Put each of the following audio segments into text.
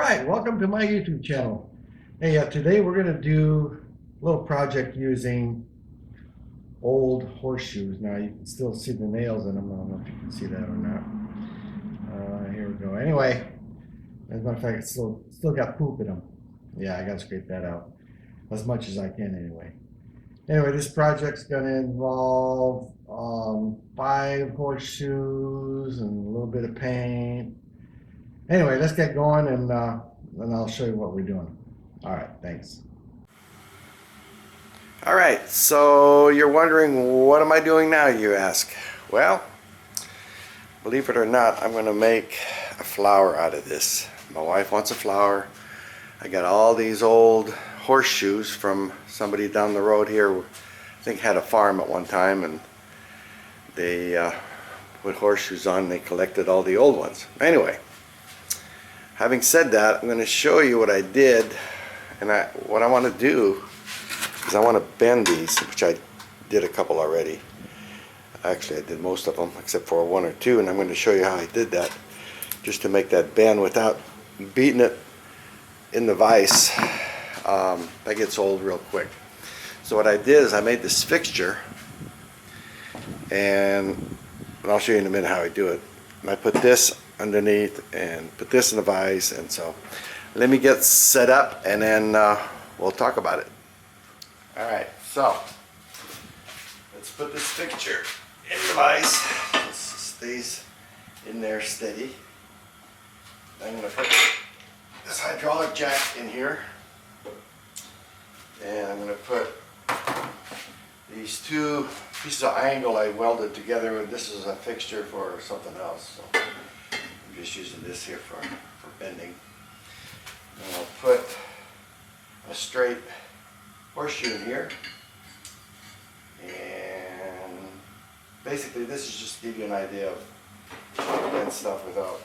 Alright, welcome to my YouTube channel. Hey, today we're going to do a little project using old horseshoes. Now you can still see the nails in them. I don't know if you can see that or not. Here we go. Anyway, as a matter of fact, it's still got poop in them. Yeah, I got to scrape that out as much as I can anyway. Anyway, this project's going to involve 5 horseshoes and a little bit of paint. Anyway, let's get going and I'll show you what we're doing. All right, thanks. All right, so you're wondering, what am I doing now, you ask? Well, believe it or not, I'm going to make a flower out of this. My wife wants a flower. I got all these old horseshoes from somebody down the road here, I think had a farm at one time, and they put horseshoes on and they collected all the old ones. Anyway, having said that, I'm going to show you what I did, and what I want to do is I want to bend these, which I did a couple already. Actually, I did most of them except for 1 or 2, and I'm going to show you how I did that, just to make that bend without beating it in the vise. That gets old real quick. So what I did is I made this fixture, and I'll show you in a minute how I do it. And I put this underneath and put this in the vise, and so let me get set up and then we'll talk about it. Alright, so let's put this fixture in the vise. This stays in there steady. I'm going to put this hydraulic jack in here, and I'm going to put these 2 pieces of angle I welded together. This is a fixture for something else, so I'm just using this here for bending. And I'll put a straight horseshoe in here, and basically this is just to give you an idea of how to bend stuff without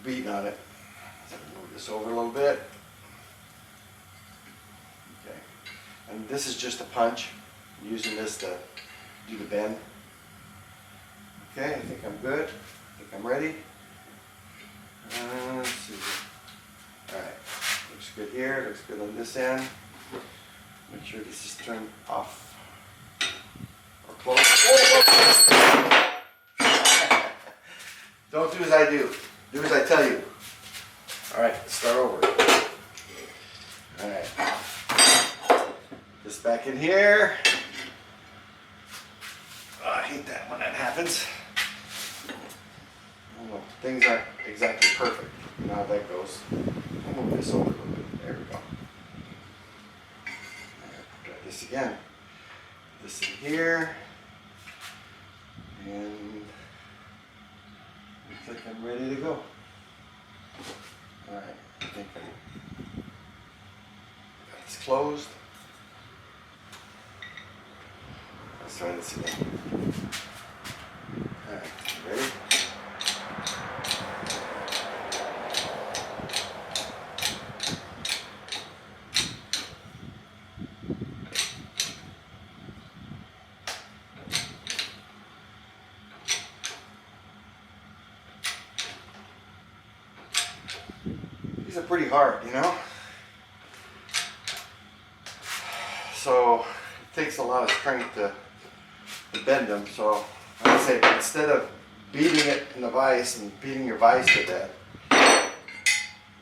beating on it. So move this over a little bit. Okay, and this is just a punch. I'm using this to do the bend. Okay, I think I'm good. I think I'm ready. Let's see. Alright, looks good here, looks good on this end. Make sure this is turned off or closed. Oh, oh. Don't do as I do. Do as I tell you. Alright, let's start over. Alright. This back in here. Oh, I hate that when that happens. Oh, things aren't exactly perfect. Now that goes. I'll move this over a little bit. There we go. Try this again. This in here. And looks like I'm ready to go. Alright, I think I got this closed. Let's try this again. Alright, ready? These are pretty hard, you know? So it takes a lot of strength to bend them. So I say, instead of beating it in the vise and beating your vise to death,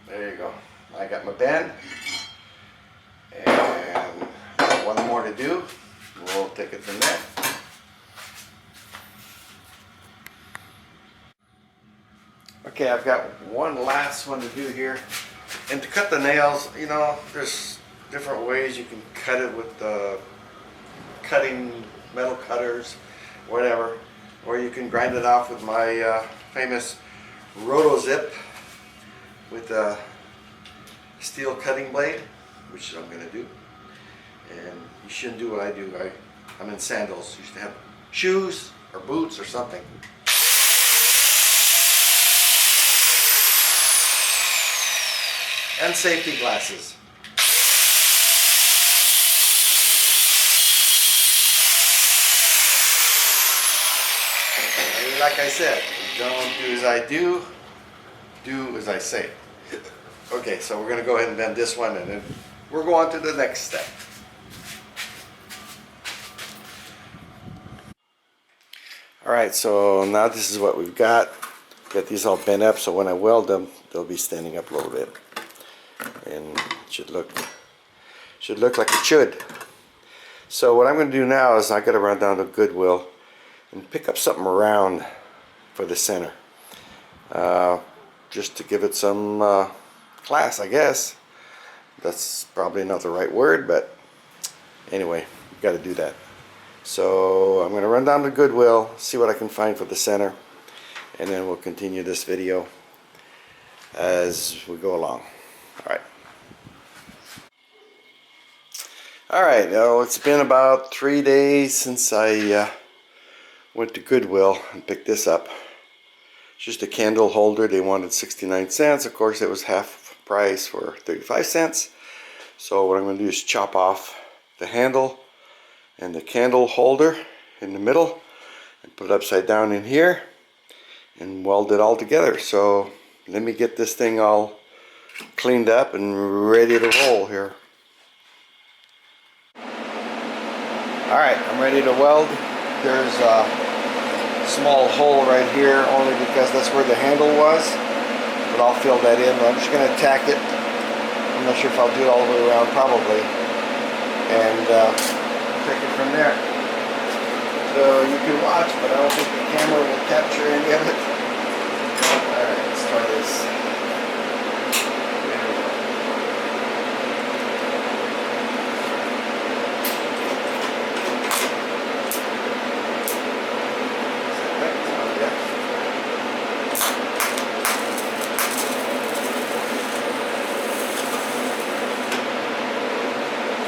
there you go. I got my bend, and one more to do. We'll take it from there. Okay, I've got one last one to do here. And to cut the nails, you know, there's different ways you can cut it with the cutting metal cutters, whatever. Or you can grind it off with my famous Roto-Zip with a steel cutting blade, which I'm going to do. And you shouldn't do what I do. I'm in sandals. You should have shoes or boots or something. And safety glasses. And like I said, don't do as I do as I say. Okay, so we're going to go ahead and bend this one, and then we'll go on to the next step. Alright, so now this is what we've got. Got these all bent up, so when I weld them, they'll be standing up a little bit. And it should look like it should. So what I'm going to do now is I got to run down to Goodwill and pick up something round for the center. Just to give it some class, I guess. That's probably not the right word, but anyway, we've got to do that. So I'm going to run down to Goodwill, see what I can find for the center, and then we'll continue this video as we go along. Alright. Alright, now it's been about 3 days since I went to Goodwill and picked this up. It's just a candle holder. They wanted 69 cents. Of course, it was half price for 35 cents. So what I'm going to do is chop off the handle and the candle holder in the middle and put it upside down in here and weld it all together. So let me get this thing all cleaned up and ready to roll here. Alright, I'm ready to weld. There's a small hole right here only because that's where the handle was, but I'll fill that in. I'm just going to tack it. I'm not sure if I'll do it all the way around, probably, and take it from there. So you can watch, but I don't think the camera will capture any of it. Alright, let's try this. There we go.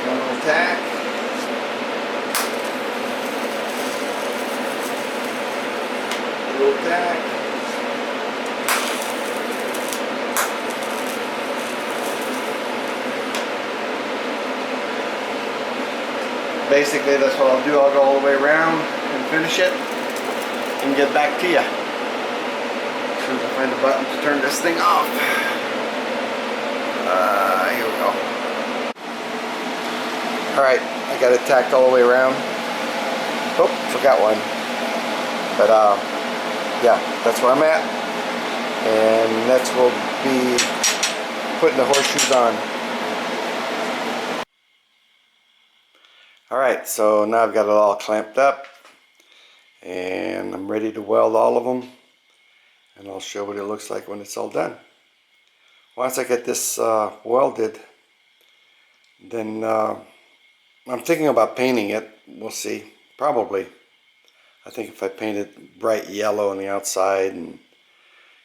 One little tack. Little tack. Basically, that's what I'll do. I'll go all the way around and finish it and get back to you as soon as I find the button to turn this thing off. Here we go. Alright, I got it tacked all the way around. Oh, forgot one. But yeah, that's where I'm at. And next we'll be putting the horseshoes on. Alright, so now I've got it all clamped up. And I'm ready to weld all of them. And I'll show what it looks like when it's all done. Once I get this welded, then I'm thinking about painting it. We'll see. Probably. I think if I paint it bright yellow on the outside and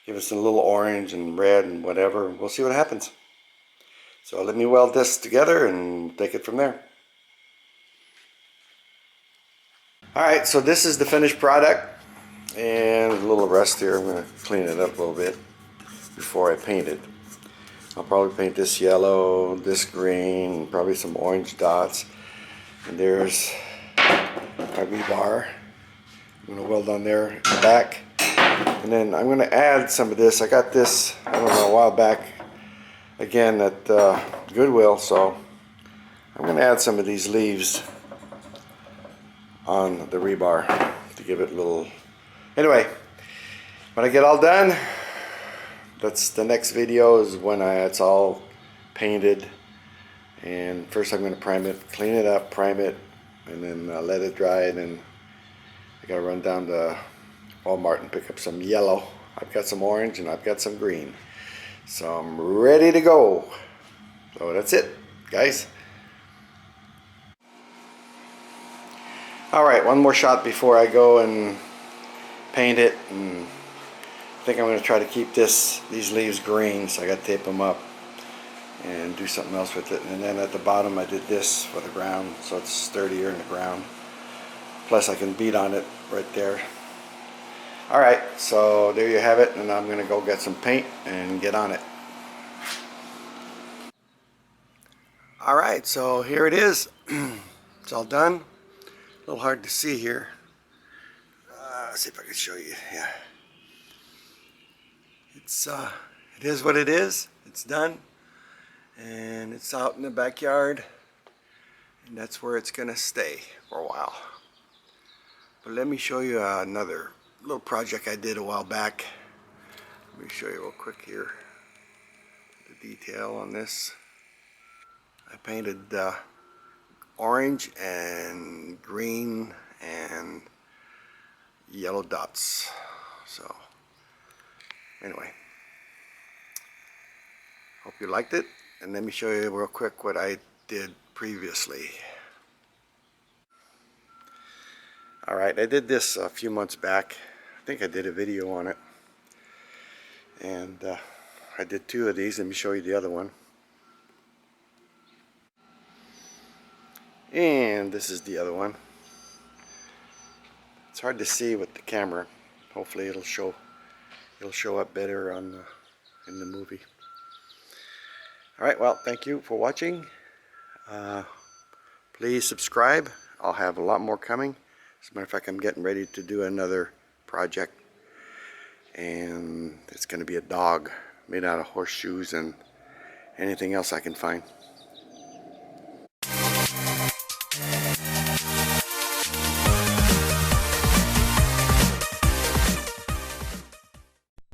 give it some little orange and red and whatever, we'll see what happens. So let me weld this together and take it from there. Alright, so this is the finished product. And a little rust here. I'm going to clean it up a little bit before I paint it. I'll probably paint this yellow, this green, probably some orange dots. And there's my rebar. I'm going to weld on there in the back. And then I'm going to add some of this. I got this, I don't know, a while back again at Goodwill. So I'm going to add some of these leaves on the rebar to give it a little... Anyway, when I get all done, that's the next video is when it's all painted. And first I'm going to prime it, clean it up, prime it, and then let it dry. And then I got to run down to Walmart and pick up some yellow. I've got some orange and I've got some green. So I'm ready to go. So that's it, guys. Alright, one more shot before I go and paint it. And I think I'm going to try to keep these leaves green, so I got to tape them up and do something else with it. And then at the bottom I did this for the ground, so it's sturdier in the ground. Plus I can beat on it right there. Alright, so there you have it, and I'm going to go get some paint and get on it. Alright, so here it is. It's all done. A little hard to see here. Let's see if I can show you. Yeah. It is what it is. it's done, and it's out in the backyard, and that's where it's gonna stay for a while. But let me show you another little project I did a while back. Let me show you real quick here the detail on this. I painted orange and green and yellow dots. So anyway, hope you liked it, and let me show you real quick what I did previously. Alright, I did this a few months back. I think I did a video on it, and I did 2 of these. Let me show you the other one. And this is the other one. It's hard to see with the camera. Hopefully it'll show up better on in the movie. Alright, well, thank you for watching. Please subscribe. I'll have a lot more coming. As a matter of fact, I'm getting ready to do another project, and it's going to be a dog made out of horseshoes and anything else I can find.